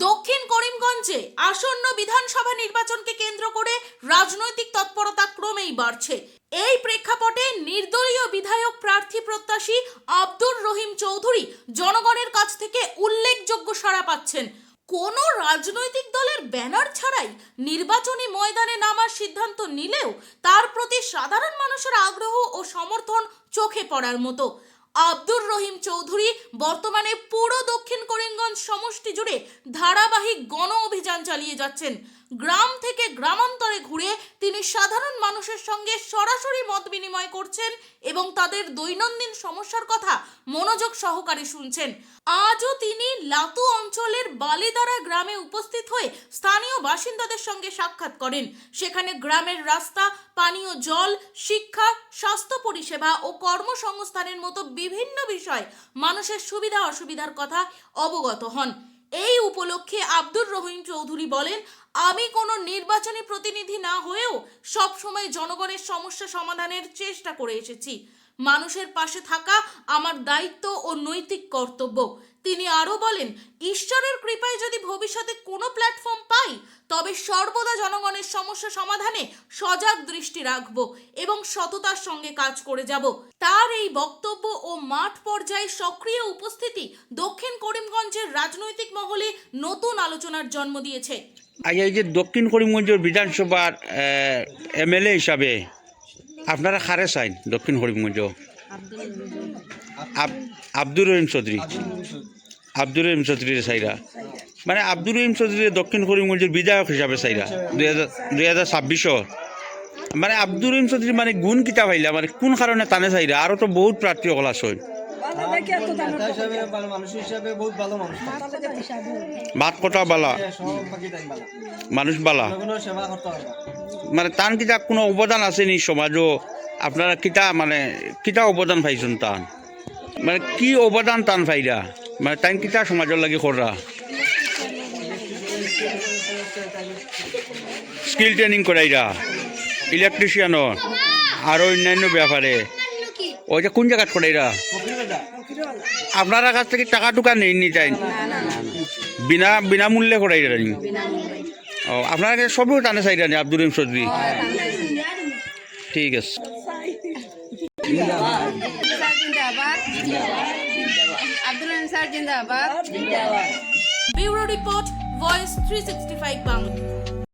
দক্ষিণ করিমগঞ্জে আসন্ন বিধানসভা নির্বাচনকে কেন্দ্র করে রাজনৈতিক তৎপরতা ক্রমেই বাড়ছে। এই প্রেক্ষাপটে নির্দলীয় বিধায়ক প্রার্থী প্রত্যাশী আব্দুর রহিম চৌধুরী জনগণের কাছ থেকে উল্লেখযোগ্য সাড়া পাচ্ছেন। কোনো রাজনৈতিক দলের ব্যানার ছাড়াই নির্বাচনী ময়দানে নামার সিদ্ধান্ত নিলেও তার প্রতি সাধারণ মানুষের আগ্রহ ও সমর্থন চোখে পড়ার মতো। আব্দুর রহিম চৌধুরী বর্তমানে পুরো দক্ষিণ করিমগঞ্জ সমষ্টি জুড়ে ধারাবাহিক গণ অভিযান চালিয়ে যাচ্ছেন। গ্রাম থেকে গ্রামান্তরে ঘুরে তিনি সাধারণ মানুষের সঙ্গে সরাসরি মত বিনিময় করছেন এবং তাদের দৈনন্দিন সমস্যার কথা মনোযোগ সহকারে শুনছেন। আজও তিনি লাতু অঞ্চলের বালিদারা গ্রামে উপস্থিত হয়ে স্থানীয় বাসিন্দাদের সঙ্গে সাক্ষাৎ করেন। সেখানে গ্রামের রাস্তা, পানীয় জল, শিক্ষা, স্বাস্থ্য পরিষেবা ও কর্মসংস্থানের মতো বিভিন্ন বিষয় মানুষের সুবিধা অসুবিধার কথা অবগত হন। এই উপলক্ষে আব্দুর রহিম চৌধুরী বলেন, আমি কোনো নির্বাচনী প্রতিনিধি না হয়েও সবসময় জনগণের সমস্যা সমাধানের চেষ্টা করে এসেছি। মানুষের পাশে থাকা আমার দায়িত্ব ও নৈতিক কর্তব্য। তিনি আরও বলেন, ঈশ্বরের কৃপায় যদি ভবিষ্যতে কোনো প্ল্যাটফর্ম পাই তবে সর্বদা জনগণের সমস্যা সমাধানে সজাগ দৃষ্টি রাখব এবং সততার সঙ্গে কাজ করে যাব। তার এই বক্তব্য ও মাঠ পর্যায়ে সক্রিয় উপস্থিতি দক্ষিণ করিমগঞ্জের রাজনৈতিক মহলে নতুন আলোচনার জন্ম দিয়েছে। এই যে দক্ষিণ করিমগঞ্জের বিধানসভার এমএলএ হিসাবে আপনারা কারে চাইন? দক্ষিণ করিমগঞ্জ আব্দুর রহিম চৌধুরী। আব্দুর রহিম চৌধুরীর চাইরা মানে আব্দুর রহিম চৌধুরী দক্ষিণ করিমগঞ্জের বিধায়ক হিসাবে চাইরা 2026 মানে আব্দুর রহিম চৌধুরী মানে গুণ কিতা পাইলা, মানে কোন কারণে টানে চাইরা? আরও তো বহুত প্রার্থী সকল আছে। ভাত কটা বালা মানুষ বালা, মানে তান কিতা কোনো অবদান আছে নি সমাজও? আপনারা কিতা মানে কিতা অবদান পাইছেন তান? মানে কি অবদান টান পাইরা? মানে তাই কিতা সমাজের লাগে কররা? স্কিল ট্রেনিং করাইরা ইলেকট্রিশিয়ানর আর অন্যান্য ব্যাপারে ওই যে কোন জায়গা করাইরা? আপনারা কাছ থেকে টাকা টুকা নেই তাই বিনামূল্যে করাইরা নি? ও আপনারা সবও টানে চাইরা নি আব্দুর রহিম চৌধুরী? ঠিক আছে। Bureau report, voice 365 Bangla.